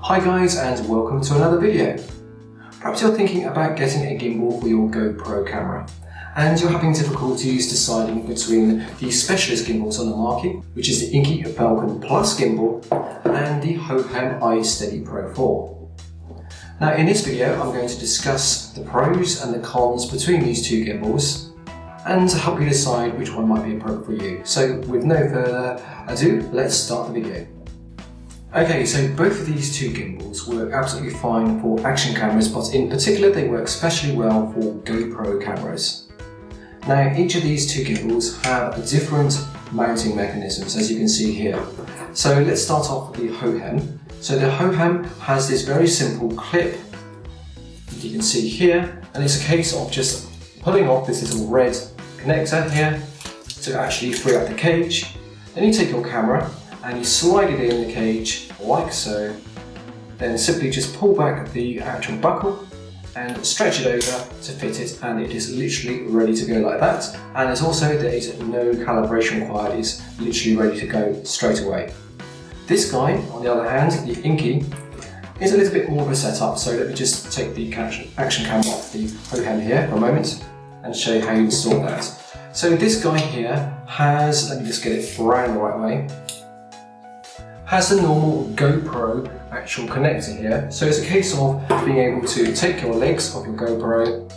Hi guys, and welcome to another video. Perhaps you're thinking about getting a gimbal for your GoPro camera and you're having difficulties deciding between the specialist gimbals on the market, which is the Inkee Falcon Plus gimbal and the Hohem ISteady Pro 4. Now in this video I'm going to discuss the pros and the cons between these two gimbals and to help you decide which one might be appropriate for you. So with no further ado, let's start the video. Okay, so both of these two gimbals work absolutely fine for action cameras, but in particular they work especially well for GoPro cameras. Now each of these two gimbals have different mounting mechanisms, as you can see here. So let's start off with the Hohem. So the Hohem has this very simple clip that you can see here, and it's a case of just pulling off this little red connector here to actually free up the cage. Then you take your camera and you slide it in the cage like so, then simply just pull back the actual buckle and stretch it over to fit it, and it is literally ready to go like that. And there's also there is no calibration required, it's literally ready to go straight away. This guy, on the other hand, the Inkee, is a little bit more of a setup, so let me just take the action camera off the Hohem here for a moment and show you how you install that. So this guy here has, let me just get it around the right way, has the normal GoPro actual connector here. So it's a case of being able to take your legs of your GoPro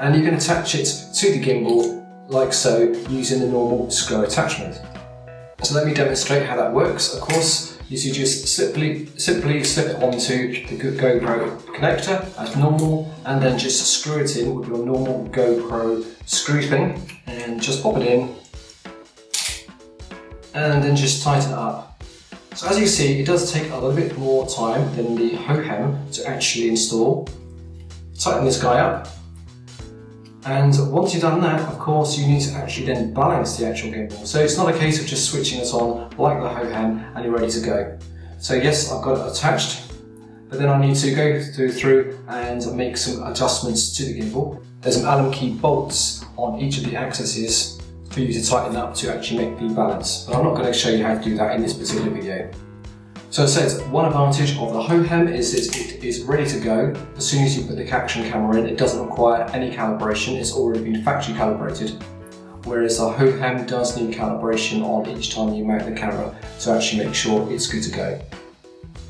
and you can attach it to the gimbal like so using the normal screw attachment. So let me demonstrate how that works. Of course, you just simply slip it onto the GoPro connector as normal and then just screw it in with your normal GoPro screw thing and just pop it in and then just tighten it up. So as you see, it does take a little bit more time than the Hohem to actually install. Tighten this guy up, and once you've done that, of course, you need to actually then balance the actual gimbal. So it's not a case of just switching it on like the Hohem and you're ready to go. So yes, I've got it attached, but then I need to go through and make some adjustments to the gimbal. There's some Allen key bolts on each of the axes for you to tighten up to actually make the balance. But I'm not going to show you how to do that in this particular video. So it says one advantage of the Hohem is it is ready to go. As soon as you put the action camera in, it doesn't require any calibration, it's already been factory calibrated. Whereas the Hohem does need calibration on each time you mount the camera to actually make sure it's good to go.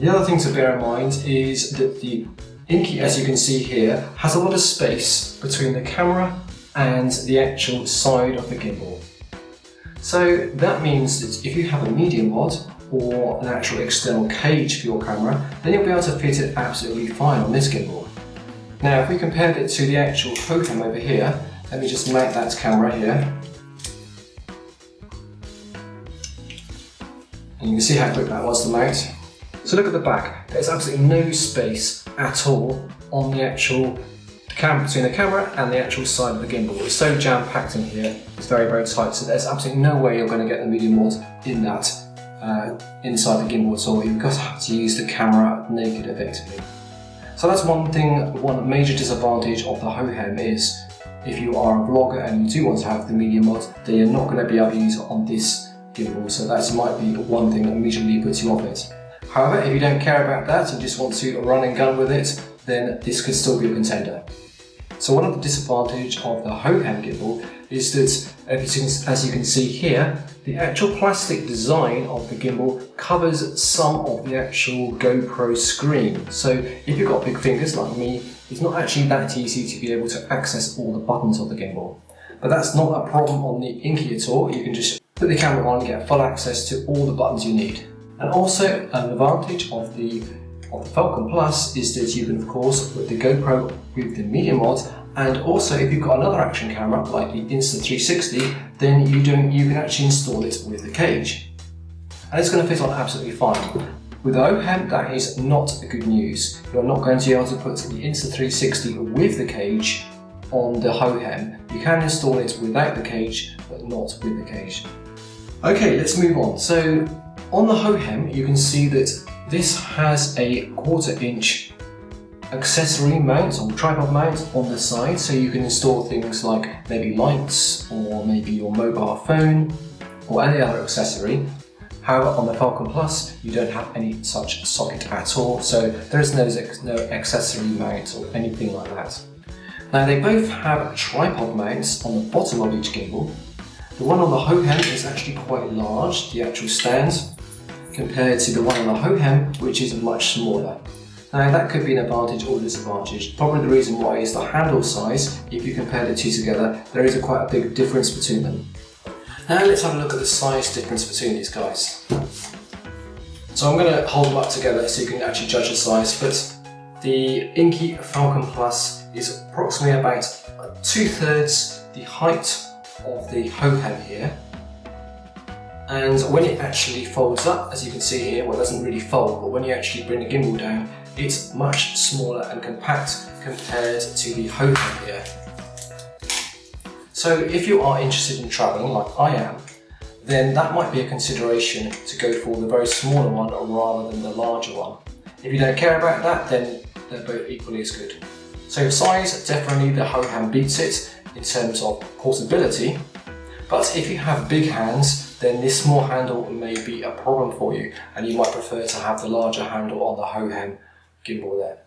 The other thing to bear in mind is that the Inkee, as you can see here, has a lot of space between the camera and the actual side of the gimbal. So that means that if you have a medium rod or an actual external cage for your camera, then you'll be able to fit it absolutely fine on this gimbal. Now if we compared it to the actual Hohem over here, let me just mount that camera here. And you can see how quick that was to mount. So look at the back, there's absolutely no space at all on the actual between the camera and the actual side of the gimbal. It's so jam-packed in here, it's very, very tight, so there's absolutely no way you're going to get the medium rod in that inside the gimbal at all. You've got to have to use the camera naked effectively. So that's one thing, one major disadvantage of the Hohem is if you are a vlogger and you do want to have the medium rod, then you're not going to be able to use it on this gimbal, so that might be one thing that immediately puts you off it. However, if you don't care about that and just want to run and gun with it, then this could still be a contender. So one of the disadvantages of the Hohem gimbal is that, as you can see here, the actual plastic design of the gimbal covers some of the actual GoPro screen. So if you've got big fingers like me, it's not actually that easy to be able to access all the buttons of the gimbal. But that's not a problem on the Inkee at all. You can just put the camera on and get full access to all the buttons you need. And also an advantage of the Falcon Plus is that you can of course put the GoPro with the medium rod, and also if you've got another action camera like the Insta360, then you can actually install it with the cage. And it's going to fit on absolutely fine. With the Hohem, that is not good news. You're not going to be able to put the Insta360 with the cage on the Hohem. You can install it without the cage, but not with the cage. Okay, let's move on. So on the Hohem, you can see that this has a 1/4 inch accessory mount or tripod mount on the side, so you can install things like maybe lights or maybe your mobile phone or any other accessory. However, on the Falcon Plus, you don't have any such socket at all, so there is no accessory mount or anything like that. Now they both have tripod mounts on the bottom of each gimbal. The one on the Hohem is actually quite large, the actual stand, compared to the one on the Hohem, which is much smaller. Now that could be an advantage or disadvantage. Probably the reason why is the handle size. If you compare the two together, there is quite a big difference between them. Now let's have a look at the size difference between these guys. So I'm going to hold them up together so you can actually judge the size, but the Inkee Falcon Plus is approximately about 2/3 the height of the Hohem here. And when it actually folds up, as you can see here, well it doesn't really fold, but when you actually bring the gimbal down, it's much smaller and compact compared to the Hohem here. So if you are interested in travelling like I am, then that might be a consideration to go for the very smaller one rather than the larger one. If you don't care about that, then they're both equally as good. So size, definitely the Hohem beats it in terms of portability, but if you have big hands, then this small handle may be a problem for you, and you might prefer to have the larger handle on the Hohem gimbal there.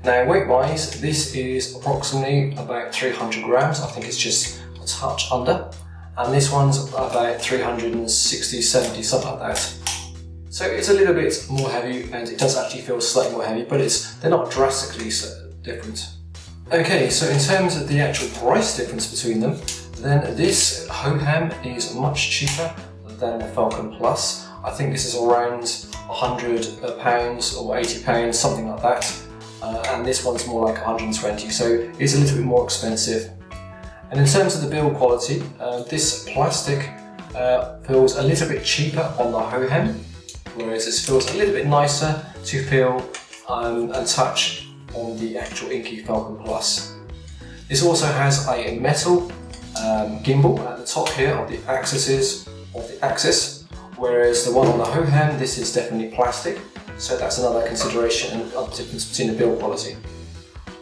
Now weight wise, this is approximately about 300 grams, I think it's just a touch under, and this one's about 360, 70, something like that. So it's a little bit more heavy, and it does actually feel slightly more heavy, but they're not drastically different. Okay, so in terms of the actual price difference between them, then this Hohem is much cheaper than the Falcon Plus. I think this is around £100 or £80, something like that. And this one's more like 120, so it's a little bit more expensive. And in terms of the build quality, this plastic feels a little bit cheaper on the Hohem, whereas this feels a little bit nicer to feel and touch on the actual Inkee Falcon Plus. This also has a metal gimbal at the top here of the axis, whereas the one on the Hohem, this is definitely plastic. So that's another consideration and other difference between the build quality.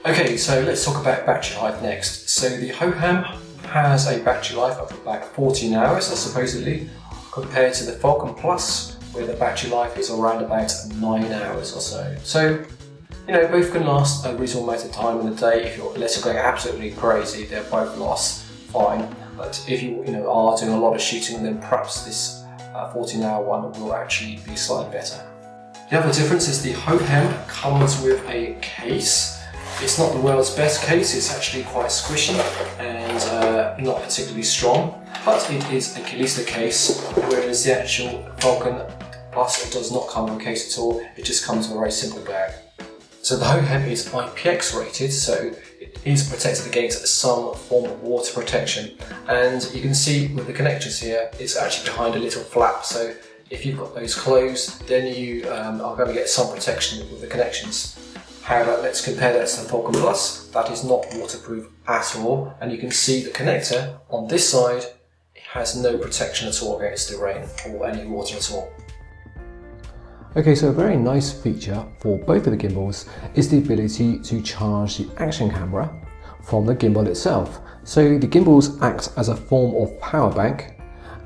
Okay, so let's talk about battery life next. So the Hohem has a battery life of about 14 hours, supposedly, compared to the Falcon Plus, where the battery life is around about 9 hours or so. So, you know, both can last a reasonable amount of time in the day. If you're, unless you're going absolutely crazy, they'll both last fine. But if you are doing a lot of shooting, then perhaps this 14-hour one will actually be slightly better. The other difference is the Hohem comes with a case. It's not the world's best case, it's actually quite squishy and not particularly strong, but it is at least a case, whereas the actual Falcon Plus does not come with a case at all, it just comes with a very simple bag. So the Hohem is IPX rated, so it is protected against some form of water protection, and you can see with the connectors here, it's actually behind a little flap, so if you've got those closed, then you are going to get some protection with the connections. However, let's compare that to the Falcon Plus. That is not waterproof at all, and you can see the connector on this side, it has no protection at all against the rain or any water at all. Okay, so a very nice feature for both of the gimbals is the ability to charge the action camera from the gimbal itself. So the gimbals act as a form of power bank,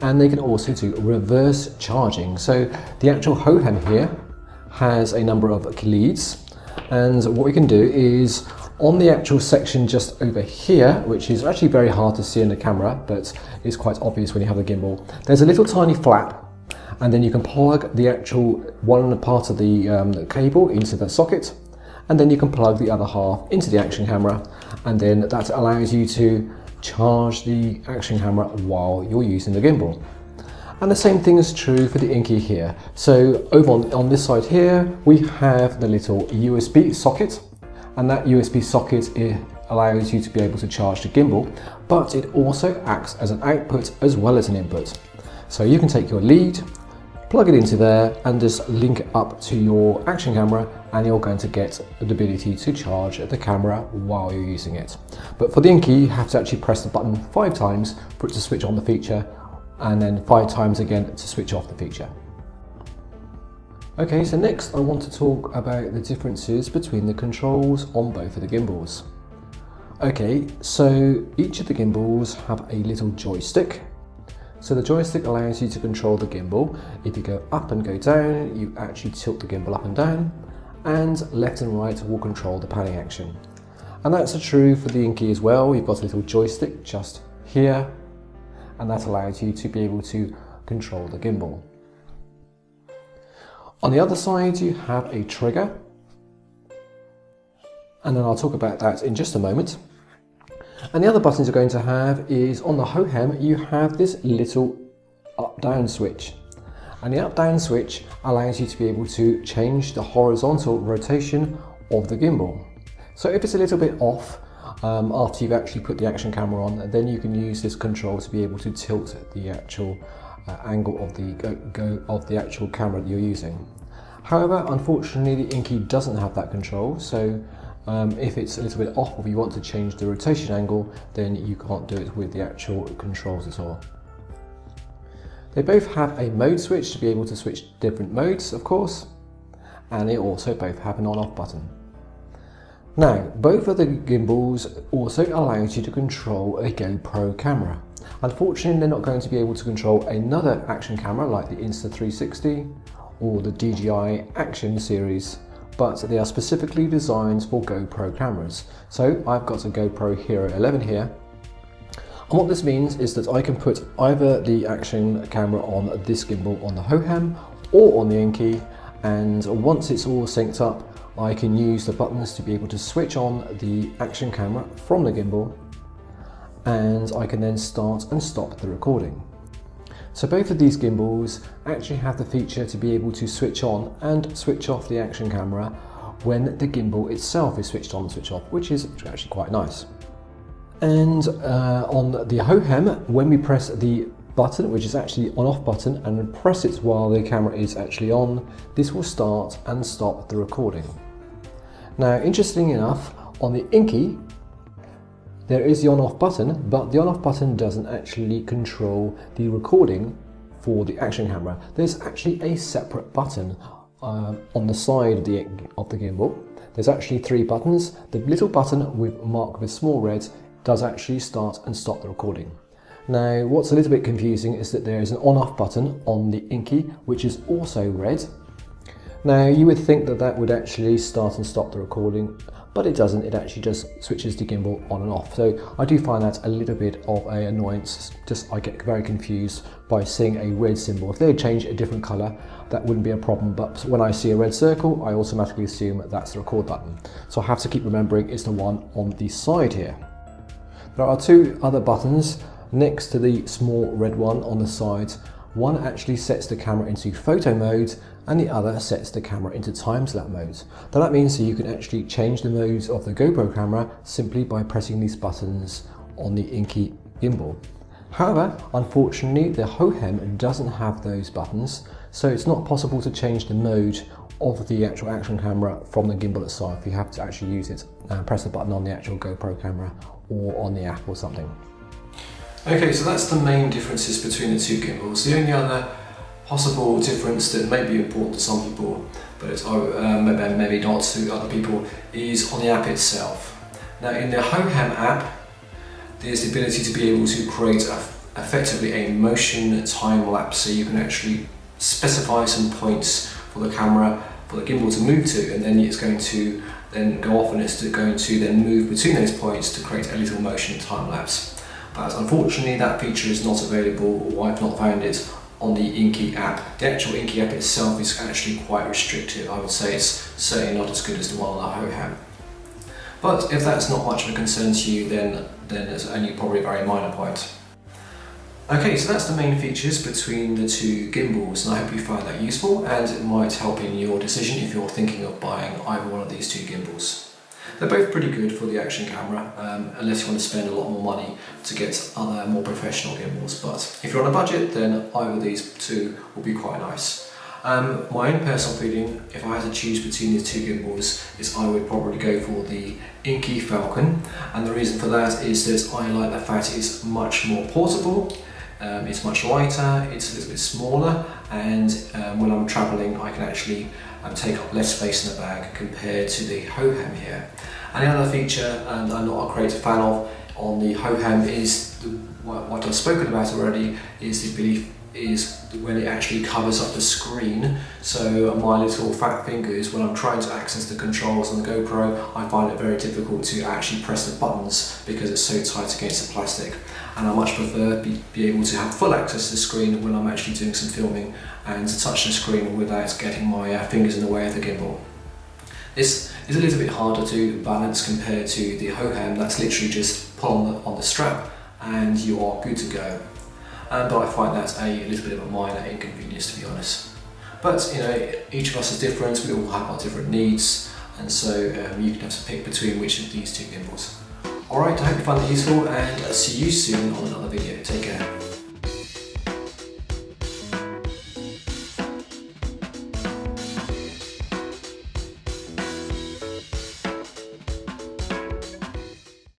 and they can also do reverse charging. So the actual Hohem here has a number of leads, and what we can do is on the actual section just over here, which is actually very hard to see in the camera, but is quite obvious when you have a gimbal, there's a little tiny flap, and then you can plug the actual one part of the cable into the socket, and then you can plug the other half into the action camera, and then that allows you to charge the action camera while you're using the gimbal. And the same thing is true for the Inkee here. So over on this side here, we have the little USB socket, and that USB socket allows you to be able to charge the gimbal, but it also acts as an output as well as an input. So you can take your lead, plug it into there, and just link it up to your action camera, and you're going to get the ability to charge the camera while you're using it. But for the Inkee, you have to actually press the button 5 times for it to switch on the feature, and then 5 times again to switch off the feature. Okay, so next I want to talk about the differences between the controls on both of the gimbals. Okay, so each of the gimbals have a little joystick. So the joystick allows you to control the gimbal. If you go up and go down, you actually tilt the gimbal up and down, and left and right will control the panning action. And that's true for the Inkee as well. You've got a little joystick just here, and that allows you to be able to control the gimbal. On the other side, you have a trigger, and then I'll talk about that in just a moment. And the other buttons you're going to have is on the Hohem, you have this little up-down switch. And the up-down switch allows you to be able to change the horizontal rotation of the gimbal. So if it's a little bit off after you've actually put the action camera on, then you can use this control to be able to tilt the actual angle of the actual camera that you're using. However, unfortunately, the Inkee doesn't have that control, so if it's a little bit off or you want to change the rotation angle, then you can't do it with the actual controls at all. They both have a mode switch to be able to switch different modes, of course, and they also both have an on-off button. Now, both of the gimbals also allow you to control a GoPro camera. Unfortunately, they're not going to be able to control another action camera like the Insta360 or the DJI Action series, but they are specifically designed for GoPro cameras. So I've got a GoPro Hero 11 here, and what this means is that I can put either the action camera on this gimbal on the Hohem or on the Inkee, and once it's all synced up, I can use the buttons to be able to switch on the action camera from the gimbal, and I can then start and stop the recording. So both of these gimbals actually have the feature to be able to switch on and switch off the action camera when the gimbal itself is switched on and switched off, which is actually quite nice. And on the Hohem, when we press the button, which is actually on-off button, and press it while the camera is actually on, this will start and stop the recording. Now, interestingly enough, on the Inkee, there is the on-off button, but the on-off button doesn't actually control the recording for the action camera. There's actually a separate button on the side of the gimbal. There's actually 3 buttons. The little button marked with small red does actually start and stop the recording. Now, what's a little bit confusing is that there is an on-off button on the Inkee, which is also red. Now, you would think that that would actually start and stop the recording, but it doesn't. It actually just switches the gimbal on and off. So I do find that a little bit of an annoyance. I get very confused by seeing a red symbol. If they had changed a different color, that wouldn't be a problem. But when I see a red circle, I automatically assume that's the record button. So I have to keep remembering it's the one on the side here. There are 2 other buttons next to the small red one on the side. One actually sets the camera into photo mode, and the other sets the camera into time-lapse mode. Now that means that you can actually change the modes of the GoPro camera simply by pressing these buttons on the Inkee gimbal. However, unfortunately, the Hohem doesn't have those buttons, so it's not possible to change the mode of the actual action camera from the gimbal itself. You have to actually use it and press the button on the actual GoPro camera or on the app or something. Okay, so that's the main differences between the 2 gimbals. The only other possible difference that may be important to some people, but maybe not to other people, is on the app itself. Now, in the Hohem app, there's the ability to be able to create effectively a motion time lapse, so you can actually specify some points for the camera, for the gimbal to move to, and then it's going to then go off and it's going to then move between those points to create a little motion time lapse. But unfortunately, that feature is not available, or I've not found it on the Inkee app. The actual Inkee app itself is actually quite restrictive. I would say it's certainly not as good as the one on the Hohem. But if that's not much of a concern to you, then it's only probably a very minor point. Okay, so that's the main features between the 2 gimbals, and I hope you find that useful, and it might help in your decision if you're thinking of buying either one of these 2 gimbals. They're both pretty good for the action camera, unless you want to spend a lot more money to get other more professional gimbals, but if you're on a budget, then either of these 2 will be quite nice. My own personal feeling, if I had to choose between these 2 gimbals, is I would probably go for the Inkee Falcon, and the reason for that is that I like the fact it's much more portable, it's much lighter, it's a little bit smaller, and when I'm travelling I can actually take up less space in the bag compared to the Hohem here. And the other feature, and I'm not a great fan of, on the Hohem is what I've spoken about already, is the ability is when it actually covers up the screen. So my little fat fingers, when I'm trying to access the controls on the GoPro, I find it very difficult to actually press the buttons because it's so tight against the plastic. And I much prefer be able to have full access to the screen when I'm actually doing some filming and to touch the screen without getting my fingers in the way of the gimbal. This is a little bit harder to balance compared to the Hohem. That's literally just pull on the strap and you are good to go. But I find that a little bit of a minor inconvenience, to be honest. But you know, each of us is different, we all have our different needs, and so you can have to pick between which of these two gimbals. Alright, I hope you found it useful, and see you soon on